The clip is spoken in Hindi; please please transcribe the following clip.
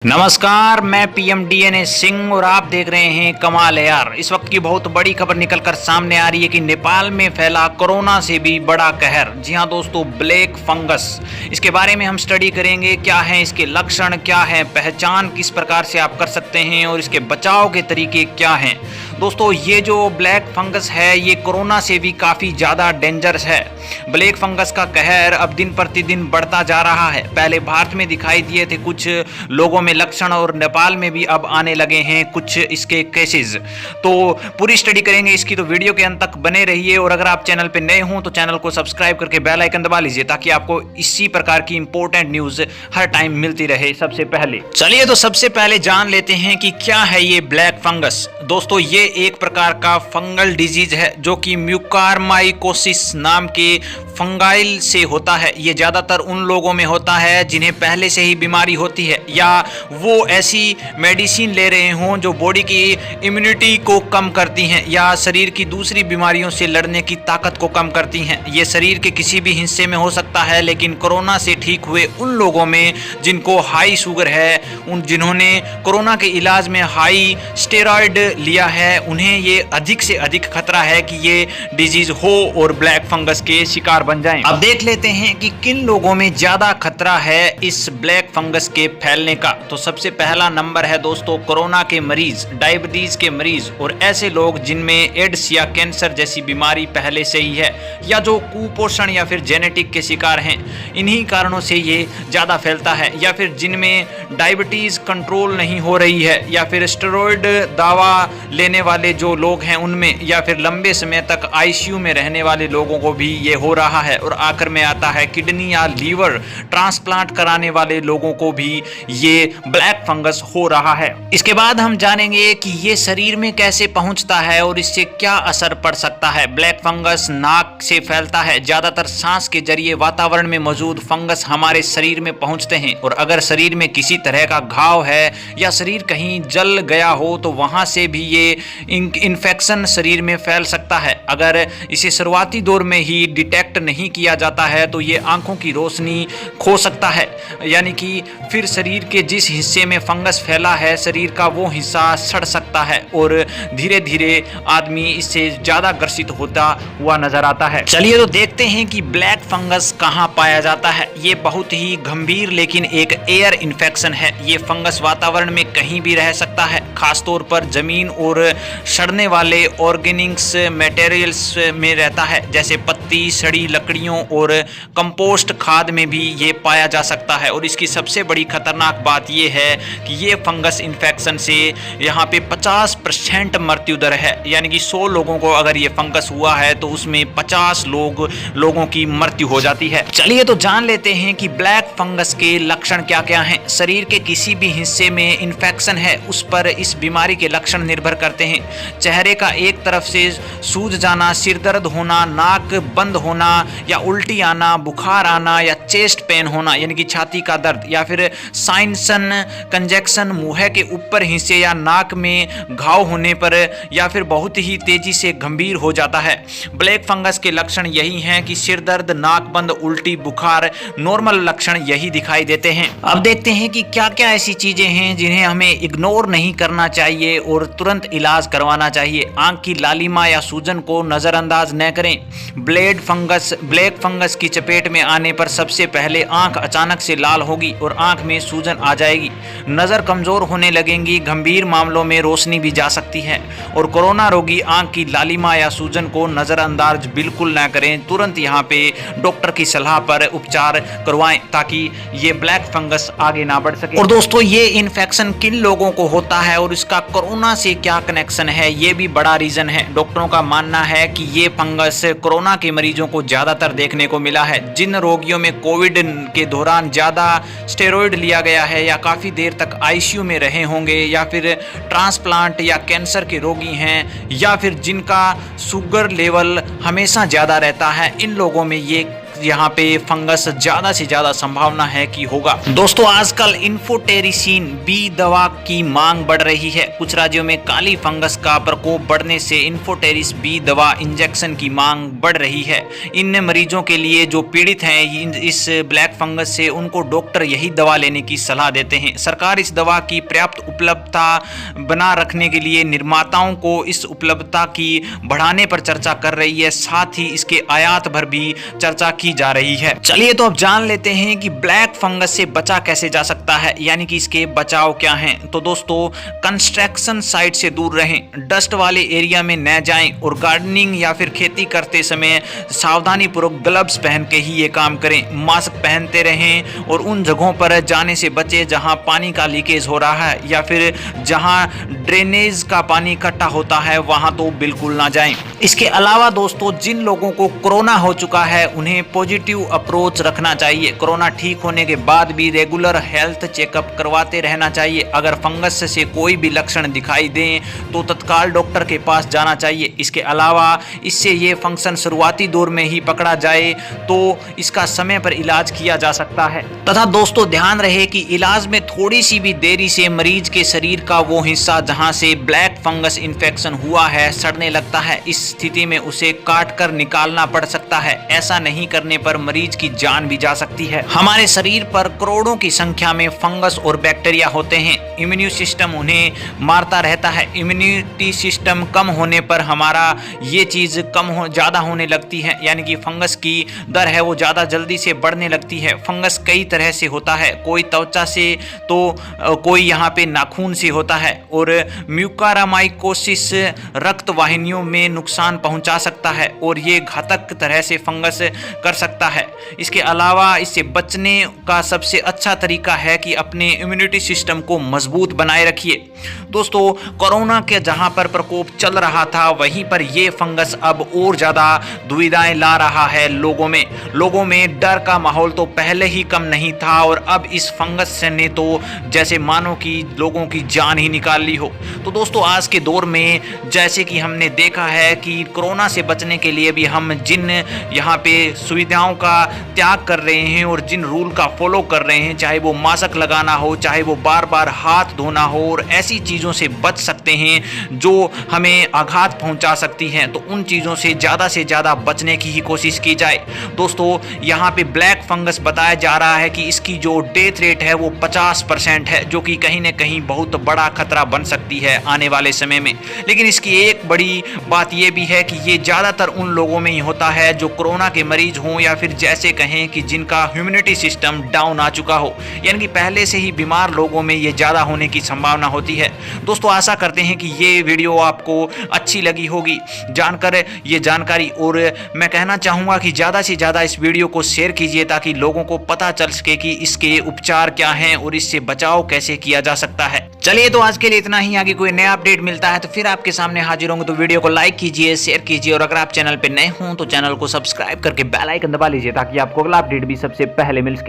नमस्कार, मैं पीएम डीएनए सिंह और आप देख रहे हैं कमाल है यार। इस वक्त की बहुत बड़ी खबर निकलकर सामने आ रही है कि नेपाल में फैला कोरोना से भी बड़ा कहर। जी हां दोस्तों, ब्लैक फंगस, इसके बारे में हम स्टडी करेंगे। क्या है इसके लक्षण, क्या है पहचान, किस प्रकार से आप कर सकते हैं और इसके बचाव के तरीके क्या हैं। दोस्तों, ये जो ब्लैक फंगस है ये कोरोना से भी काफ़ी ज़्यादा डेंजरस है। ब्लैक फंगस का कहर अब दिन प्रतिदिन बढ़ता जा रहा है। पहले भारत में दिखाई दिए थे कुछ लोगों में लक्षण और नेपाल में भी अब आने लगे हैं कुछ इसके केसेस। तो पूरी स्टडी करेंगे इसकी, तो वीडियो के अंत तक बने रहिए। और अगर आप चैनल पे नए हों तो चैनल को सब्सक्राइब करके बेल आइकन दबा लीजिए ताकि आपको इसी प्रकार की इंपॉर्टेंट न्यूज हर टाइम मिलती रहे सबसे पहले। चलिए तो सबसे पहले जान लेते हैं कि क्या है ये ब्लैक फंगस। दोस्तों, ये एक प्रकार का फंगल डिजीज है जो कि म्यूकरमाइकोसिस नाम के फंगाइल से होता है। ये ज्यादातर उन लोगों में होता है जिन्हें पहले से ही बीमारी होती है या वो ऐसी मेडिसिन ले रहे हों जो बॉडी की इम्यूनिटी को कम करती हैं या शरीर की दूसरी बीमारियों से लड़ने की ताकत को कम करती हैं। ये शरीर के किसी भी हिस्से में हो सकता है, लेकिन कोरोना से ठीक हुए उन लोगों में जिनको हाई शुगर है, उन जिन्होंने कोरोना के इलाज में हाई स्टेरॉइड लिया है, उन्हें ये अधिक से अधिक खतरा है कि ये डिजीज हो और ब्लैक फंगस के शिकार बन जाएं। अब देख लेते हैं कि किन लोगों में ज्यादा खतरा है इस ब्लैक फंगस के फैलने का। तो सबसे पहला नंबर है दोस्तों कोरोना के मरीज, डायबिटीज के मरीज और ऐसे लोग जिनमें एड्स या कैंसर जैसी बीमारी पहले से ही है या जो कुपोषण या फिर जेनेटिक के शिकार हैं। इन्हीं कारणों से ये ज्यादा फैलता है। या फिर जिनमें डायबिटीज कंट्रोल नहीं हो रही है या फिर स्टेरॉइड दवा लेने वाले जो लोग हैं उनमें, या फिर लंबे समय तक आईसीयू में रहने वाले लोगों को भी ये हो रहा है। और आखिर में आता है किडनी या लीवर ट्रांसप्लांट कराने वाले लोगों को भी ये ब्लैक फंगस हो रहा है। इसके बाद हम जानेंगे कि ये शरीर में कैसे पहुंचता है और इससे क्या असर पड़ सकता है। ब्लैक फंगस नाक से फैलता है। ज्यादातर सांस के जरिए वातावरण में मौजूद फंगस हमारे शरीर में पहुंचते हैं और अगर शरीर में किसी तरह का घाव है या शरीर कहीं जल गया हो तो वहां से भी ये इन्फेक्शन शरीर में फैल सकता है। अगर इसे शुरुआती दौर में ही डिटेक्ट नहीं किया जाता है तो ये आंखों की रोशनी खो सकता है, यानी कि फिर शरीर के जिस हिस्से में फंगस फैला है शरीर का वो हिस्सा सड़ सकता है और धीरे धीरे आदमी इससे ज्यादा ग्रसित होता हुआ नजर आता है। चलिए तो देखते हैं कि ब्लैक फंगस कहाँ पाया जाता है। ये बहुत ही गंभीर लेकिन एक एयर इन्फेक्शन है। ये फंगस वातावरण में कहीं भी रह सकता है, खासतौर पर जमीन और सड़ने वाले ऑर्गेनिक्स मटेरियल्स में रहता है, जैसे पत्ती, सड़ी लकड़ियों और कंपोस्ट खाद में भी ये पाया जा सकता है। और इसकी सबसे बड़ी खतरनाक बात यह है कि ये फंगस इन्फेक्शन से यहाँ पे 50% मृत्यु दर है, यानी कि 100 लोगों को अगर ये फंगस हुआ है तो उसमें 50 लोगों की मृत्यु हो जाती है। चलिए तो जान लेते हैं कि ब्लैक फंगस के लक्षण क्या क्या हैं। शरीर के किसी भी हिस्से में इन्फेक्शन है उस पर इस बीमारी के लक्षण निर्भर करते हैं। चेहरे का एक तरफ से सूज जाना, सिर दर्द होना, नाक बंद होना या उल्टी आना, बुखार आना या चेस्ट पेन होना यानी कि छाती का दर्द, या फिर साइनसन कंजेक्शन मुंह के ऊपर हिस्से या नाक में घाव होने पर, या फिर बहुत ही तेजी से गंभीर हो जाता है। ब्लैक फंगस के लक्षण यही हैं कि सिर दर्द, नाक बंद, उल्टी, बुखार, नॉर्मल लक्षण यही दिखाई देते हैं। अब देखते हैं कि क्या क्या ऐसी चीजें हैं जिन्हें हमें इग्नोर नहीं करना चाहिए और तुरंत इलाज करवाना चाहिए। आंख की लालिमा या सूजन को नजरअंदाज न करें। ब्लैक फंगस की चपेट में आने पर सबसे पहले आंख अचानक से लाल होगी और आंख में सूजन आ जाएगी, नजर कमजोर होने लगेंगी, गंभीर मामलों में रोशनी भी जा सकती है। और कोरोना रोगी आंख की लालिमा या सूजन को नजरअंदाज बिल्कुल ना करें। तुरंत यहाँ पे डॉक्टर की सलाह पर उपचार करवाएं ताकि ये ब्लैक फंगस आगे ना बढ़ सके। और दोस्तों, ये इन्फेक्शन किन लोगों को होता है और इसका कोरोना से क्या कनेक्शन है, ये भी बड़ा रीजन है। डॉक्टरों का मानना है कि ये फंगस कोरोना के मरीजों को ज्यादातर देखने को मिला है। जिन रोगियों में कोविड के दौरान ज्यादा स्टेरॉइड लिया गया है या काफी देर तक आईसीयू में रहे होंगे, या फिर ट्रांसप्लांट या कैंसर के रोगी हैं, या फिर जिनका शुगर लेवल हमेशा ज्यादा रहता है, इन लोगों में ये यहाँ पे फंगस ज्यादा से ज्यादा संभावना है कि होगा। दोस्तों आजकल इन्फोटेरिसिन बी दवा की मांग बढ़ रही है। कुछ राज्यों में काली फंगस का प्रकोप बढ़ने से इन्फोटेरिस बी दवा इंजेक्शन की मांग बढ़ रही है। इन मरीजों के लिए जो पीड़ित हैं इस ब्लैक फंगस से, उनको डॉक्टर यही दवा लेने की सलाह देते हैं। सरकार इस दवा की पर्याप्त उपलब्धता बना रखने के लिए निर्माताओं को इस उपलब्धता की बढ़ाने पर चर्चा कर रही है, साथ ही इसके आयात पर भी चर्चा की जा रही है। चलिए तो अब जान लेते हैं कि ब्लैक फंगस से बचा कैसे जा सकता है, यानी कि इसके बचाव क्या हैं। तो दोस्तों कंस्ट्रक्शन साइट से दूर रहें, डस्ट वाले एरिया में न जाएं और गार्डनिंग या फिर खेती करते समय सावधानी पूर्वक ग्लव्स पहन के ही ये काम करें। मास्क पहनते रहें और उन जगहों पर जाने से बचें जहां पानी का लीकेज हो रहा है या फिर जहां ड्रेनेज का पानी इकट्ठा होता है वहां तो बिल्कुल ना जाएं। इसके अलावा दोस्तों जिन लोगों को कोरोना हो चुका है उन्हें पॉजिटिव अप्रोच रखना चाहिए। कोरोना ठीक होने के बाद भी रेगुलर हेल्थ चेकअप करवाते रहना चाहिए। अगर फंगस से कोई भी लक्षण दिखाई दें तो तत्काल डॉक्टर के पास जाना चाहिए। इसके अलावा इससे ये फंक्शन शुरुआती दौर में ही पकड़ा जाए तो इसका समय पर इलाज किया जा सकता है। तथा दोस्तों ध्यान रहे कि इलाज में थोड़ी सी भी देरी से मरीज के शरीर का वो हिस्सा जहां से ब्लैक फंगस इन्फेक्शन हुआ है सड़ने लगता है। इस स्थिति में उसे काट कर निकालना पड़ सकता है। ऐसा नहीं करने पर मरीज की जान भी जा सकती है। हमारे शरीर पर करोड़ों की संख्या में फंगस और बैक्टीरिया होते हैं। इम्यून सिस्टम उन्हें मारता रहता है। इम्यूनिटी सिस्टम कम होने पर हमारा ये चीज ज्यादा होने लगती है, यानी कि फंगस की दर है वो ज्यादा जल्दी से बढ़ने लगती है। फंगस कई तरह से होता है, कोई त्वचा से तो कोई यहाँ पे नाखून से होता है और म्यूकारामाइकोसिस रक्त वाहिनियों में नुकसान पहुंचा सकता है और ये घातक तरह से फंगस कर सकता है। इसके अलावा इससे बचने का सबसे अच्छा तरीका है कि अपने इम्यूनिटी सिस्टम को मजबूत बनाए रखिए। दोस्तों कोरोना के जहां पर प्रकोप चल रहा था वहीं पर यह फंगस अब और ज्यादा दुविधाएं ला रहा है लोगों में डर का माहौल तो पहले ही कम नहीं था और अब इस फंगस ने तो जैसे मानो कि लोगों की जान ही निकाल ली हो। तो दोस्तों आज के दौर में जैसे कि हमने देखा है कि कोरोना से बचने के लिए भी हम जिन यहाँ पे सुविधाओं का त्याग कर रहे हैं और जिन रूल का फॉलो कर रहे हैं, चाहे वो मास्क लगाना हो, चाहे वो बार बार हाथ धोना हो, और ऐसी चीज़ों से बच सकते हैं जो हमें आघात पहुंचा सकती हैं, तो उन चीज़ों से ज़्यादा बचने की ही कोशिश की जाए। दोस्तों यहाँ पे ब्लैक फंगस बताया जा रहा है कि इसकी जो डेथ रेट है वो 50% है, जो कि कहीं ना कहीं बहुत बड़ा खतरा बन सकती है आने वाले समय में। लेकिन इसकी एक बड़ी बात यह भी है कि ये ज़्यादातर उन लोगों में ही होता है जो कोरोना के मरीज हों या फिर जैसे कहें कि जिनका इम्यूनिटी सिस्टम डाउन आ चुका हो, यानी कि पहले से ही बीमार लोगों में ये ज़्यादा होने की संभावना होती है। दोस्तों आशा करते हैं कि ये वीडियो आपको अच्छी लगी होगी जानकर ये जानकारी, और मैं कहना चाहूँगा कि ज़्यादा से ज़्यादा इस वीडियो को शेयर कीजिए ताकि लोगों को पता चल सके कि इसके उपचार क्या हैं और इससे बचाव कैसे किया जा सकता है। चलिए तो आज के लिए इतना ही। आगे कोई नया अपडेट मिलता है तो फिर आपके सामने हाजिर होंगे। तो वीडियो को लाइक कीजिए, शेयर कीजिए और अगर आप चैनल पे नए हों तो चैनल को सब्सक्राइब करके बेल आइकन दबा लीजिए ताकि आपको अगला अपडेट भी सबसे पहले मिल सके।